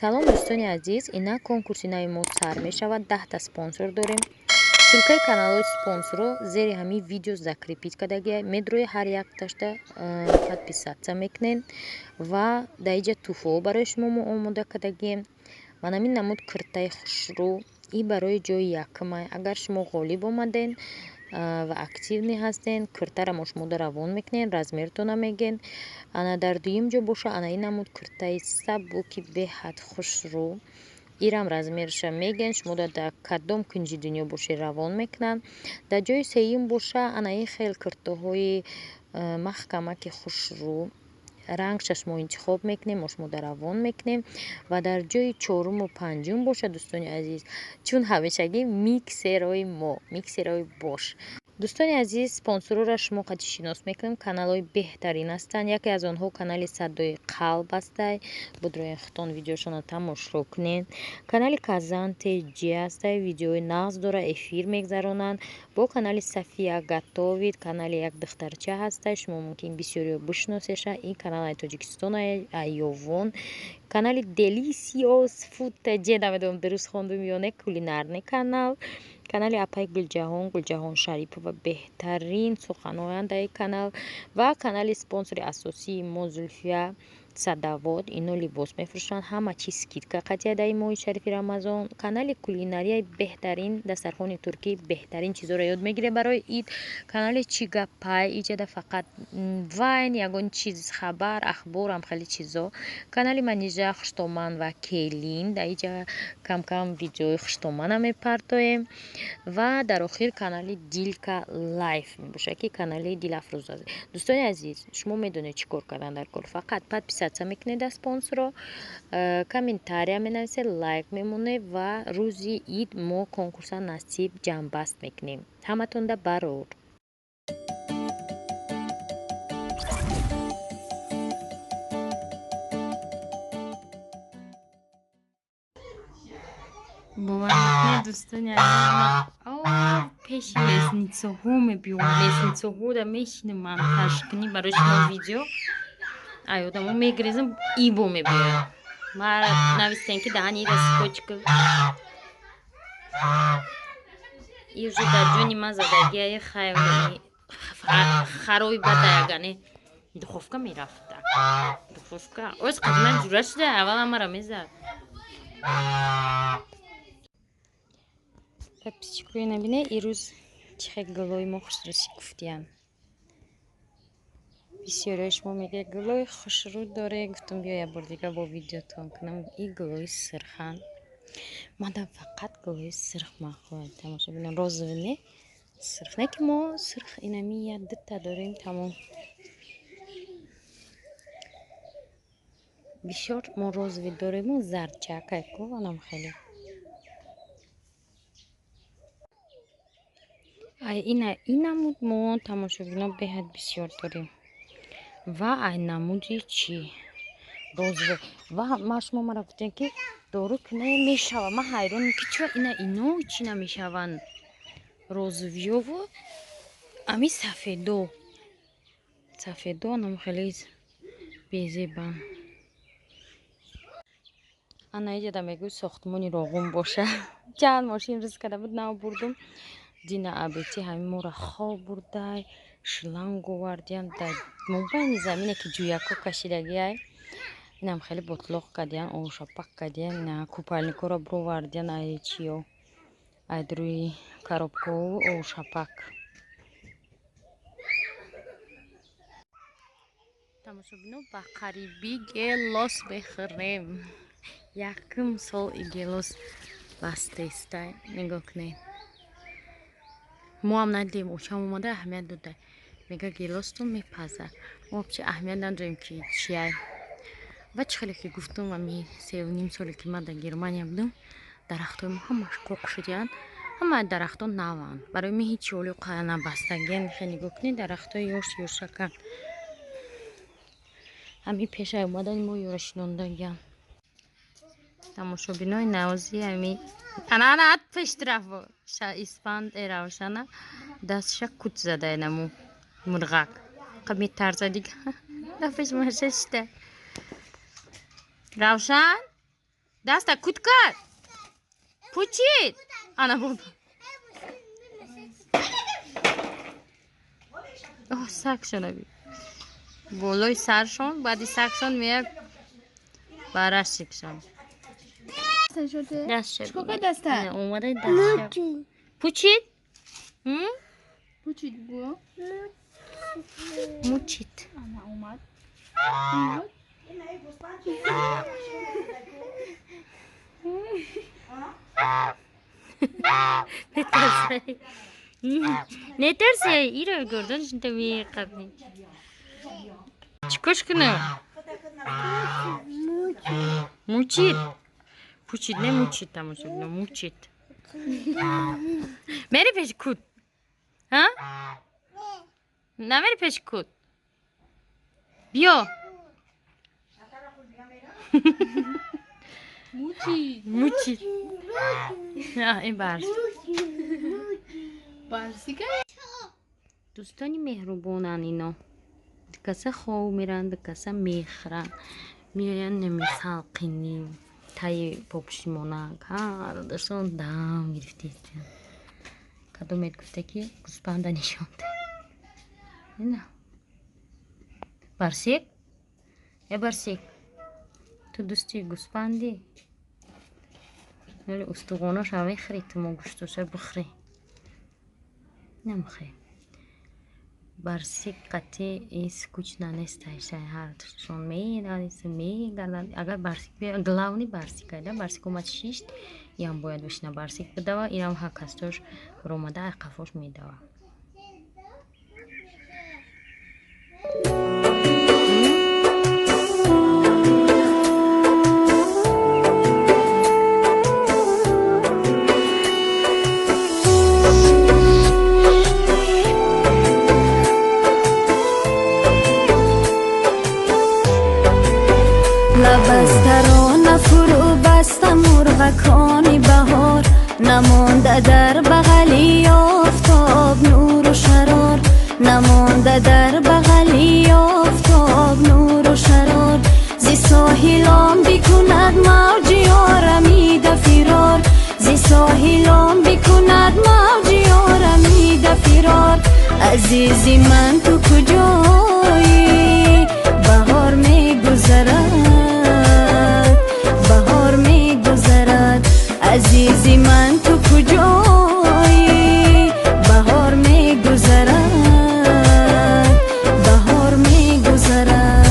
салом дӯстони азиз, инак конкурси нави мо сар мешавад. 10 та спонсор дорем. ссилкаи каналҳои спонсорро зери ҳамин видео закрепит кардагия. медрои ҳар якташта подписатся мекунен ва дар иҷа туҳфаҳо барои шумо мо омода кардагием. манамин намуд киртаи хушрӯ и барои ҷои якумай. агар шумо ғолиб омаден ва активни ҳастен, киртара мо шумода равон мекунен, размертона меген. ана дар дуюм ҷо боша, ана ин намуд киртаи сабуки беҳад хушрӯ. ирам размерша меген, шумода дар кадом кунҷи дунё бошед равон мекунанд. дар ҷои сеюм боша, ана ин хел киртаҳои маҳкамаки хушрӯ. рангша шумо интихоб мекунем, мо шумода равон мекунем. ва дар ҷои чоруму панҷум боша дӯстони азиз, чун ҳамешагӣ миксерои мо, миксерои бош. дӯстони азиз, спонсорора шумо қадри шинос мекунем, каналҳои беҳтарин ҳастанд. яке аз онҳо канали Садои қалб ҳастай, будроен хитон видеошона тамошо кунед. канали Казанте ҷи ҳастай, видеои нағз дора, эфир мегзаронанд. бо канали Сафия готовит, канали як духтарча ҳастай, шумо мумкин бисёриҳо бишносеша. ин канал Тоҷикистон айёвон. канали Delicious Food ҷе, намедонам дуруст хондум ё не, кулинарный канал. канали Апай Гулҷаҳон Шарипова, беҳтарин суханҳоянд дар ин канал. ва канали спонсори асосии мо Зульфия Садовод, ино либос мефурӯшанд, ҳама чиз скидка қатъия дар ин моҳи шарифи Рамазон. канали кулинарияи беҳтарин, дастархони туркӣ, беҳтарин чизҳоро ёд мегирем барои ид. канали Чигапай, иҷада фақат вайн, ягон чиз хабар, ахборам хеле чизо. канали Манижа Хуштоманд ва Келин, дар иҷа кам видеои хуштоманда мепартоем. ва дар охир канали Дилка лайф мебошад, ки канали дилафрӯз аст. дӯстони азиз, шумо медонед чӣ кор кардан дар кор. фақат подписатся мекунед дар спонсорро, комментария менависед, лайк мемонед ва рӯзи ид мо конкурса насиб ҷамъбаст мекунем. ҳаматонда барор. бовар мекунед дӯстони азиз, пеши лесницаҳо мебиём, лесницаҳо да мешинам монтажкунӣ барои шумо видео. аёдамо мегрезам, ибо мебиём. ма навистем ки даҳани ида скотчка и уже дар ҷони ма задагия харои бадаягане духовка мерафта. духовка оз қадиман ҷура шуда, аввал амара мезад. подписчикои набине ирӯз чӣ хел гулҳои мо хушрӯ шикуфтиянд. бисёриҳои шумо мегӯяд гулҳои хушрӯ доре. гуфтам биё як бор дига бо видеотон кунам. ин гулҳои сирханд. мандам фақат гулҳои сирх махлуам. тамошо бинем, розовый не сирх, не ки мо сирх инами як дута дорем, тамом. бисёр мо розовый дорему зарчакай куванам хеле. ин намуд мо тамошобинон беҳад бисёр дорем. ва ай намуди чӣ розовый. ва ма шумо мара гуфтем ки дору ки не мешавад. ма ҳайронам ки чиро ино чӣ намешаванд. розовиёву ами сафедо нам хеле безебанд. ана иҷада мегӯй сохтмони роғун боша. чанд мошин рӯз када буд наобурдум. дина абити ҳами мора хоб бурдай, шланг овардиян дар мобайни замине ки ҷӯяко кашидагиай. инам хеле ботлоқ кардиян, овшапак кардиян, ина купальникора бировардиян ай чиё айдруи коробкаҳо овшапак. тамошобинон ба қарибӣ гелос мехӯрем. якум сол и гелос бастаистай. нигоҳ кунед. моам надидем очам омада аҳамият дода. мега гелостон мепазад. мо чӣ аҳамият надодем ки чиай. ва чӣ хеле ки гуфтум ами 3.5 соле ки ман дар Германия будам, дарахтҳои мо ҳама шуқоқ шудиянд. ҳама дарахтон наванд. барои ми ҳеҷ олиқа набастагиан. хеле нигоҳ кунед, дарахтҳои ёшакан. ҳами пешай омадани мо ёрашинондагиан. тамошобинои навози ами ана пештрафо испанд равшана дастша кут зада наму мурғак метарза дига нафиш машашта равшан دست کود کرد پوچید انا بابا سگشون بید بالای سرشون بعدی سگشون میاد برش شکشون دست شد چکا دسته اومده دست شد پوچید پوچید بو موچید اومد نترسی ای رو گردنش نتوی قبلی چیکارش کنه موچید پوچید نه موچید تماشا نه موچید میری پیش کود ها نمیری پیش کود بیا موچید این برسی که دوستانی مهربونن اینا دکسه خواه میرن دکسه میخرن میرن نمیسالقینی تای پاپشیمونک ها داشتون دام گرفتید کدوم میت گفته که گوسپنده نشانده نه برسیک یا برسیک تو دوستی گوسپندی ولی استخوناش هم میخری تو ما گوشتوش بخری نمیخری برسیک قطعی ایس کچ ننستایش هر شون میگردن اگر برسیک بیا گلاونی برسیک ایده برسیک اومد شیشت یام باید بشینه برسیک بدوا اینم حق هستش رومده قفاش میدوا لبستران فرو بسته مرغکان بهار نمانده در بغلی آفتاب نور و شرار نمانده در بغلی آفتاب نور و شرار زی ساحلام بکند موجی آرمیده فرار زی ساحلام بکند موجی آرمیده فرار عزیزی من تو کجایی بهار میگذرد عزیزی من تو کجایی بهار میگذرد بهار میگذرد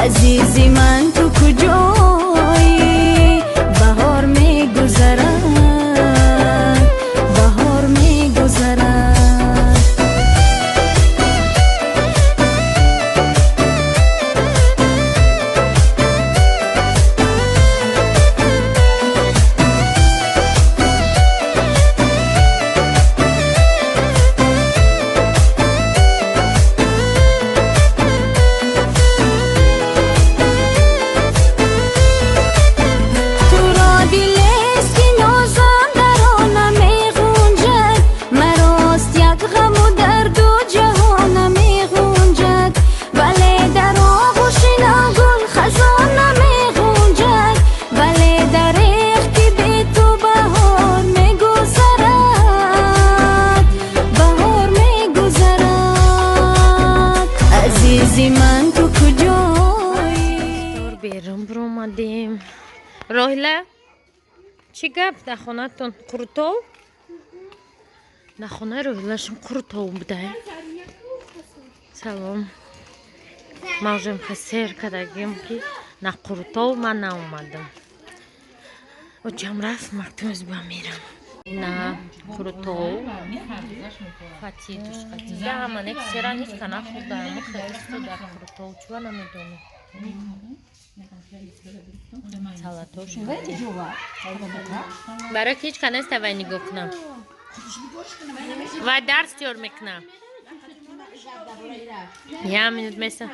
عزیزی من تو کجایی بهار میگذرد بهار میگذرد عزیزی من تو کجایی بیرون برآمدیم راهله Чи гап дар хонатон қуртов? Дар хона Роҳилашон қуртов будай. Салом. Мавжем хасер кадагим ки на қуртов ман наомадам. Очам рафт мактуб ба мерам. На қуртов. Фати туш фати. Я ҳама не сера низ кана хурдаам. Хелисто дар қуртов чува намедонам. Салатош фати. Барои ки ҳеч канаста вай нигоҳ кунам. Вай дарс тёр мекунам. Я минут меса.